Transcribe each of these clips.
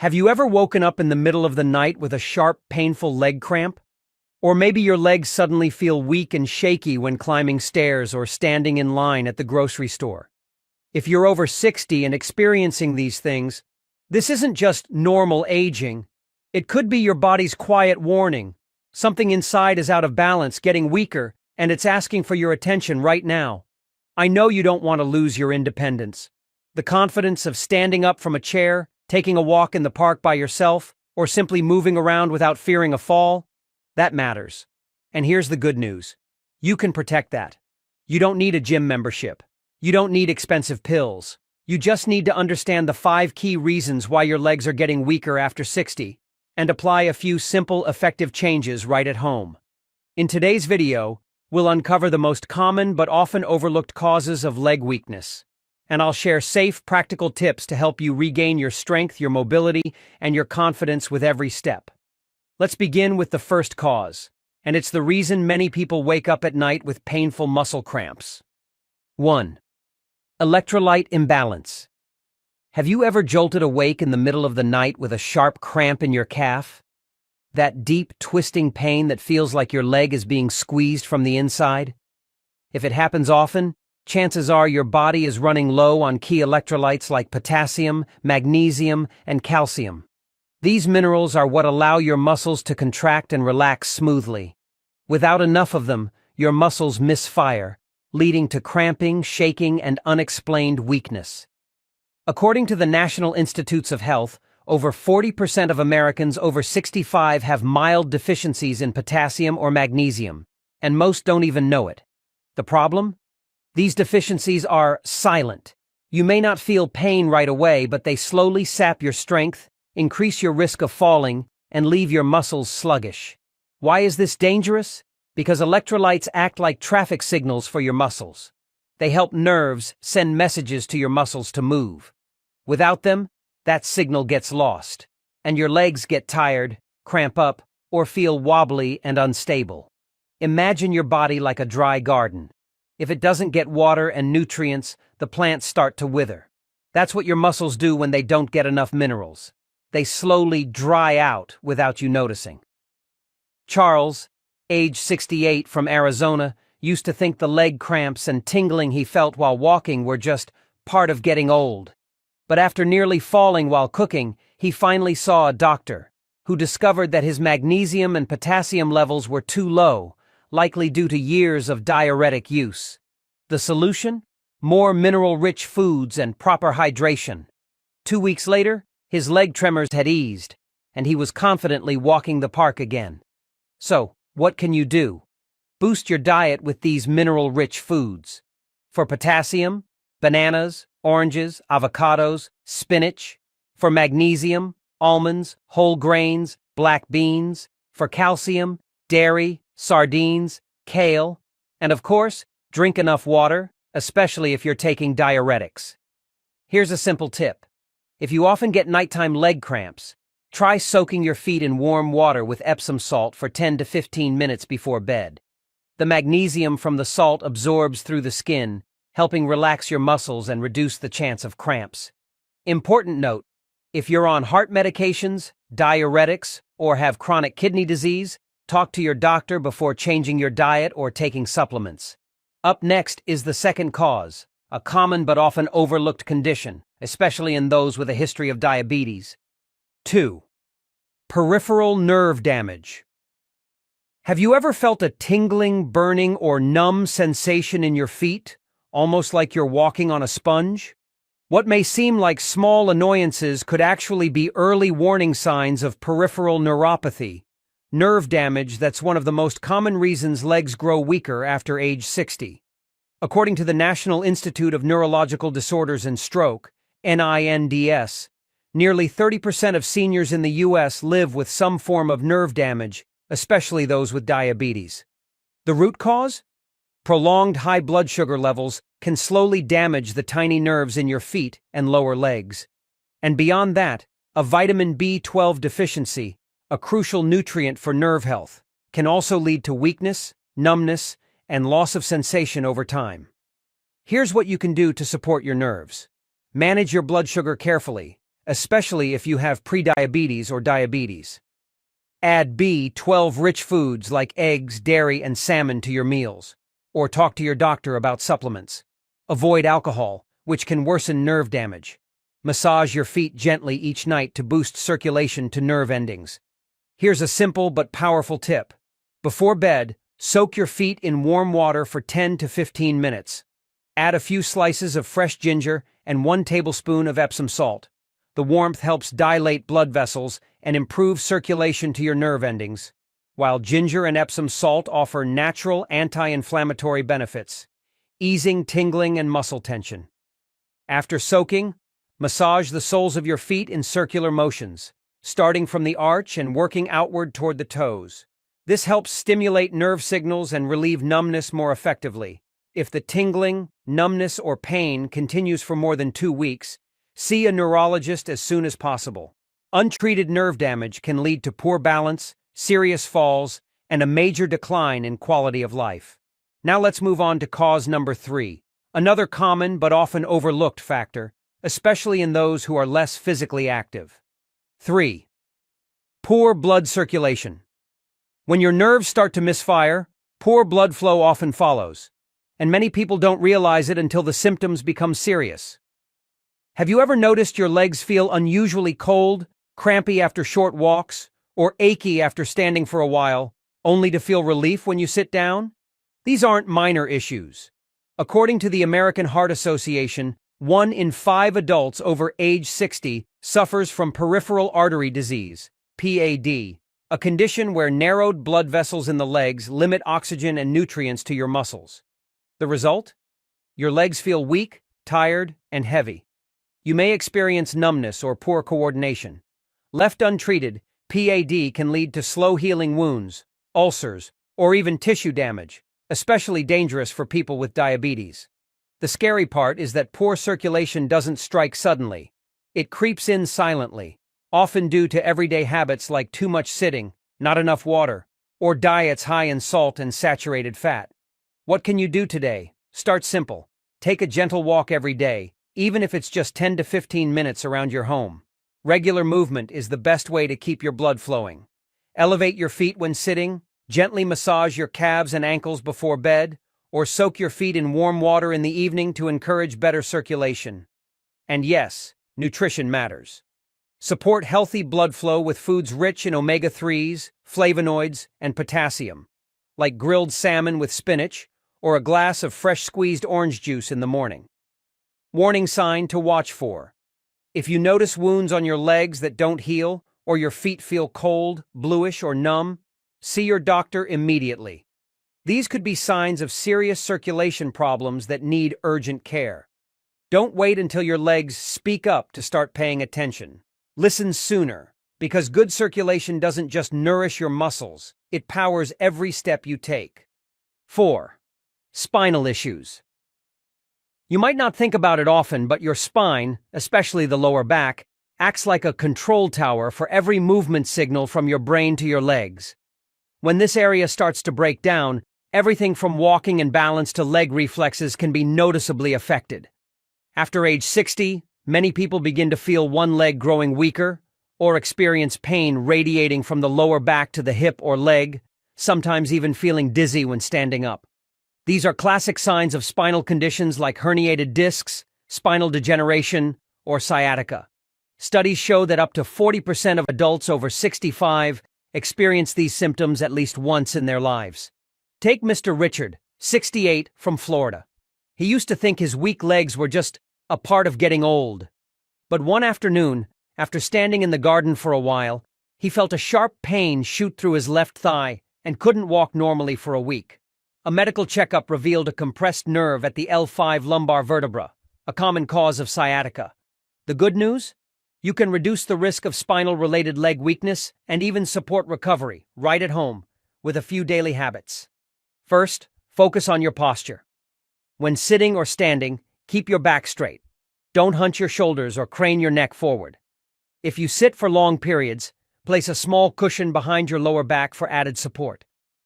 Have you ever woken up in the middle of the night with a sharp, painful leg cramp? Or maybe your legs suddenly feel weak and shaky when climbing stairs or standing in line at the grocery store. If you're over 60 and experiencing these things, this isn't just normal aging. It could be your body's quiet warning. Something inside is out of balance, getting weaker, and it's asking for your attention right now. I know you don't want to lose your independence. The confidence of standing up from a chair, taking a walk in the park by yourself, or simply moving around without fearing a fall, that matters. And here's the good news. You can protect that. You don't need a gym membership. You don't need expensive pills. You just need to understand the 5 key reasons why your legs are getting weaker after 60, and apply a few simple, effective changes right at home. In today's video, we'll uncover the most common but often overlooked causes of leg weakness. And I'll share safe, practical tips to help you regain your strength, your mobility, and your confidence with every step. Let's begin with the first cause, and it's the reason many people wake up at night with painful muscle cramps. 1. Electrolyte imbalance. Have you ever jolted awake in the middle of the night with a sharp cramp in your calf? That deep, twisting pain that feels like your leg is being squeezed from the inside? If it happens often, chances are your body is running low on key electrolytes like potassium, magnesium, and calcium. These minerals are what allow your muscles to contract and relax smoothly. Without enough of them, your muscles misfire, leading to cramping, shaking, and unexplained weakness. According to the National Institutes of Health, over 40% of Americans over 65 have mild deficiencies in potassium or magnesium, and most don't even know it. The problem? These deficiencies are silent. You may not feel pain right away, but they slowly sap your strength, increase your risk of falling, and leave your muscles sluggish. Why is this dangerous? Because electrolytes act like traffic signals for your muscles. They help nerves send messages to your muscles to move. Without them, that signal gets lost, and your legs get tired, cramp up, or feel wobbly and unstable. Imagine your body like a dry garden. If it doesn't get water and nutrients, the plants start to wither. That's what your muscles do when they don't get enough minerals. They slowly dry out without you noticing. Charles, age 68, from Arizona, used to think the leg cramps and tingling he felt while walking were just part of getting old. But after nearly falling while cooking, he finally saw a doctor, who discovered that his magnesium and potassium levels were too low, likely due to years of diuretic use. The solution? More mineral-rich foods and proper hydration. 2 weeks later, his leg tremors had eased, and he was confidently walking the park again. So, what can you do? Boost your diet with these mineral-rich foods. For potassium, bananas, oranges, avocados, spinach. For magnesium, almonds, whole grains, black beans. For calcium, dairy, sardines, kale. And of course, drink enough water, especially if you're taking diuretics. Here's a simple tip. If you often get nighttime leg cramps, try soaking your feet in warm water with Epsom salt for 10 to 15 minutes before bed. The magnesium from the salt absorbs through the skin, helping relax your muscles and reduce the chance of cramps. Important note, if you're on heart medications, diuretics, or have chronic kidney disease, talk to your doctor before changing your diet or taking supplements. Up next is the second cause, a common but often overlooked condition, especially in those with a history of diabetes. 2. Peripheral nerve damage. Have you ever felt a tingling, burning, or numb sensation in your feet, almost like you're walking on a sponge? What may seem like small annoyances could actually be early warning signs of peripheral neuropathy, nerve damage that's one of the most common reasons legs grow weaker after age 60. According to the National Institute of Neurological Disorders and Stroke, NINDS, nearly 30% of seniors in the U.S. live with some form of nerve damage, especially those with diabetes. The root cause? Prolonged high blood sugar levels can slowly damage the tiny nerves in your feet and lower legs. And beyond that, a vitamin B12 deficiency, a crucial nutrient for nerve health, can also lead to weakness, numbness, and loss of sensation over time. Here's what you can do to support your nerves. Manage your blood sugar carefully. especially if you have prediabetes or diabetes. Add B12 rich foods like eggs, dairy, and salmon to your meals, or talk to your doctor about supplements. Avoid alcohol, which can worsen nerve damage. Massage your feet gently each night to boost circulation to nerve endings. Here's a simple but powerful tip. Before bed, soak your feet in warm water for 10 to 15 minutes. Add a few slices of fresh ginger and 1 tablespoon of Epsom salt. The warmth helps dilate blood vessels and improve circulation to your nerve endings, while ginger and Epsom salt offer natural anti-inflammatory benefits, easing tingling and muscle tension. After soaking, massage the soles of your feet in circular motions, starting from the arch and working outward toward the toes. This helps stimulate nerve signals and relieve numbness more effectively. If the tingling, numbness, or pain continues for more than 2 weeks, see a neurologist as soon as possible. Untreated nerve damage can lead to poor balance, serious falls, and a major decline in quality of life. Now let's move on to cause number 3, another common but often overlooked factor, especially in those who are less physically active. 3. Poor blood circulation. When your nerves start to misfire, poor blood flow often follows, and many people don't realize it until the symptoms become serious. Have you ever noticed your legs feel unusually cold, crampy after short walks, or achy after standing for a while, only to feel relief when you sit down? These aren't minor issues. According to the American Heart Association, 1 in 5 adults over age 60 suffers from peripheral artery disease, PAD, a condition where narrowed blood vessels in the legs limit oxygen and nutrients to your muscles. The result? Your legs feel weak, tired, and heavy. You may experience numbness or poor coordination. Left untreated, PAD can lead to slow-healing wounds, ulcers, or even tissue damage, especially dangerous for people with diabetes. The scary part is that poor circulation doesn't strike suddenly. It creeps in silently, often due to everyday habits like too much sitting, not enough water, or diets high in salt and saturated fat. What can you do today? Start simple. Take a gentle walk every day, even if it's just 10 to 15 minutes around your home. Regular movement is the best way to keep your blood flowing. Elevate your feet when sitting, gently massage your calves and ankles before bed, or soak your feet in warm water in the evening to encourage better circulation. And yes, nutrition matters. Support healthy blood flow with foods rich in omega-3s, flavonoids, and potassium, like grilled salmon with spinach, or a glass of fresh squeezed orange juice in the morning. Warning sign to watch for. If you notice wounds on your legs that don't heal, or your feet feel cold, bluish, or numb, see your doctor immediately. These could be signs of serious circulation problems that need urgent care. Don't wait until your legs speak up to start paying attention. Listen sooner, because good circulation doesn't just nourish your muscles, it powers every step you take. 4. Spinal issues. You might not think about it often, but your spine, especially the lower back, acts like a control tower for every movement signal from your brain to your legs. When this area starts to break down, everything from walking and balance to leg reflexes can be noticeably affected. After age 60, many people begin to feel one leg growing weaker, or experience pain radiating from the lower back to the hip or leg, sometimes even feeling dizzy when standing up. These are classic signs of spinal conditions like herniated discs, spinal degeneration, or sciatica. Studies show that up to 40% of adults over 65 experience these symptoms at least once in their lives. Take Mr. Richard, 68, from Florida. He used to think his weak legs were just a part of getting old. But one afternoon, after standing in the garden for a while, he felt a sharp pain shoot through his left thigh and couldn't walk normally for a week. A medical checkup revealed a compressed nerve at the L5 lumbar vertebra, a common cause of sciatica. The good news? You can reduce the risk of spinal-related leg weakness and even support recovery right at home with a few daily habits. First, focus on your posture. When sitting or standing, keep your back straight. Don't hunch your shoulders or crane your neck forward. If you sit for long periods, place a small cushion behind your lower back for added support.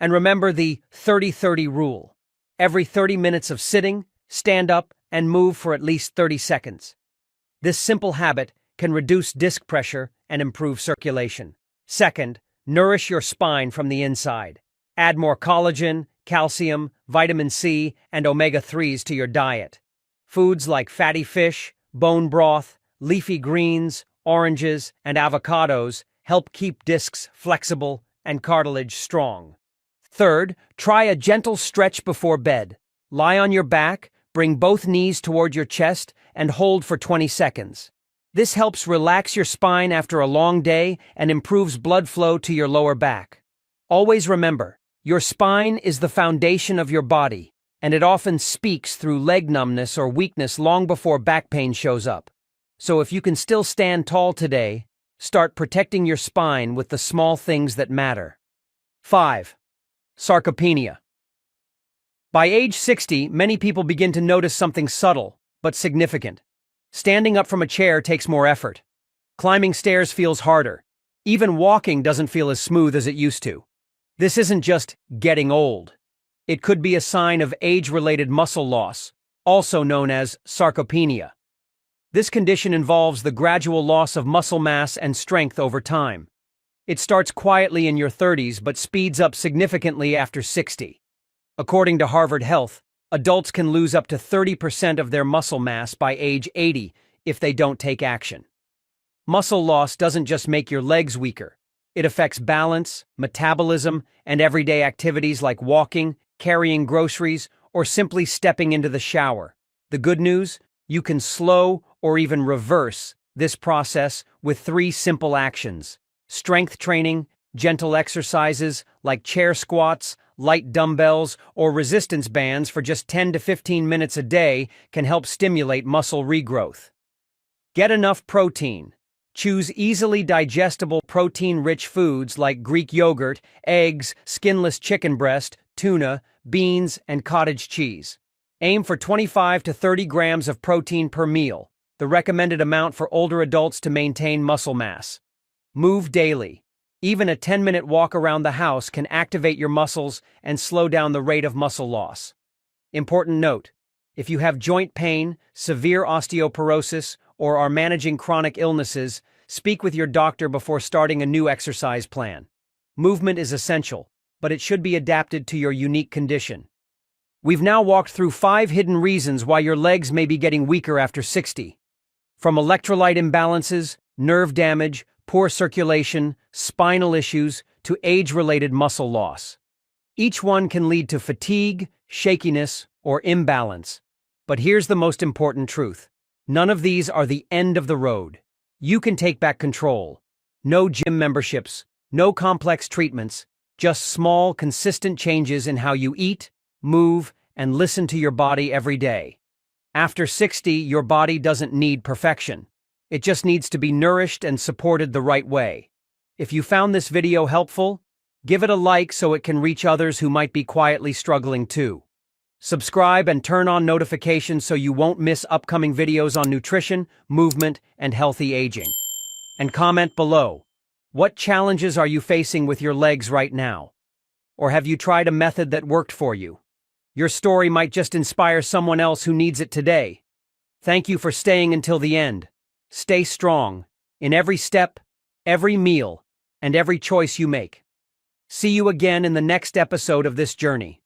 And remember the 30-30 rule. Every 30 minutes of sitting, stand up and move for at least 30 seconds. This simple habit can reduce disc pressure and improve circulation. Second, nourish your spine from the inside. Add more collagen, calcium, vitamin C, and omega-3s to your diet. Foods like fatty fish, bone broth, leafy greens, oranges, and avocados help keep discs flexible and cartilage strong. Third, try a gentle stretch before bed. Lie on your back, bring both knees toward your chest, and hold for 20 seconds. This helps relax your spine after a long day and improves blood flow to your lower back. Always remember, your spine is the foundation of your body, and it often speaks through leg numbness or weakness long before back pain shows up. So if you can still stand tall today, start protecting your spine with the small things that matter. 5. Sarcopenia. By age 60, many people begin to notice something subtle, but significant. Standing up from a chair takes more effort. Climbing stairs feels harder. Even walking doesn't feel as smooth as it used to. This isn't just getting old. It could be a sign of age-related muscle loss, also known as sarcopenia. This condition involves the gradual loss of muscle mass and strength over time. It starts quietly in your 30s but speeds up significantly after 60. According to Harvard Health, adults can lose up to 30% of their muscle mass by age 80 if they don't take action. Muscle loss doesn't just make your legs weaker. It affects balance, metabolism, and everyday activities like walking, carrying groceries, or simply stepping into the shower. The good news? You can slow or even reverse this process with 3 simple actions. Strength training, gentle exercises like chair squats, light dumbbells, or resistance bands for just 10 to 15 minutes a day can help stimulate muscle regrowth. Get enough protein. Choose easily digestible protein-rich foods like Greek yogurt, eggs, skinless chicken breast, tuna, beans, and cottage cheese. Aim for 25 to 30 grams of protein per meal, the recommended amount for older adults to maintain muscle mass. Move daily. Even a 10-minute walk around the house can activate your muscles and slow down the rate of muscle loss. Important note: if you have joint pain, severe osteoporosis, or are managing chronic illnesses, speak with your doctor before starting a new exercise plan. Movement is essential, but it should be adapted to your unique condition. We've now walked through 5 hidden reasons why your legs may be getting weaker after 60. From electrolyte imbalances, nerve damage, poor circulation, spinal issues, to age-related muscle loss. Each one can lead to fatigue, shakiness, or imbalance. But here's the most important truth. None of these are the end of the road. You can take back control. No gym memberships, no complex treatments, just small, consistent changes in how you eat, move, and listen to your body every day. After 60, your body doesn't need perfection. It just needs to be nourished and supported the right way. If you found this video helpful, give it a like so it can reach others who might be quietly struggling too. Subscribe and turn on notifications so you won't miss upcoming videos on nutrition, movement, and healthy aging. And comment below. What challenges are you facing with your legs right now? Or have you tried a method that worked for you? Your story might just inspire someone else who needs it today. Thank you for staying until the end. Stay strong in every step, every meal, and every choice you make. See you again in the next episode of this journey.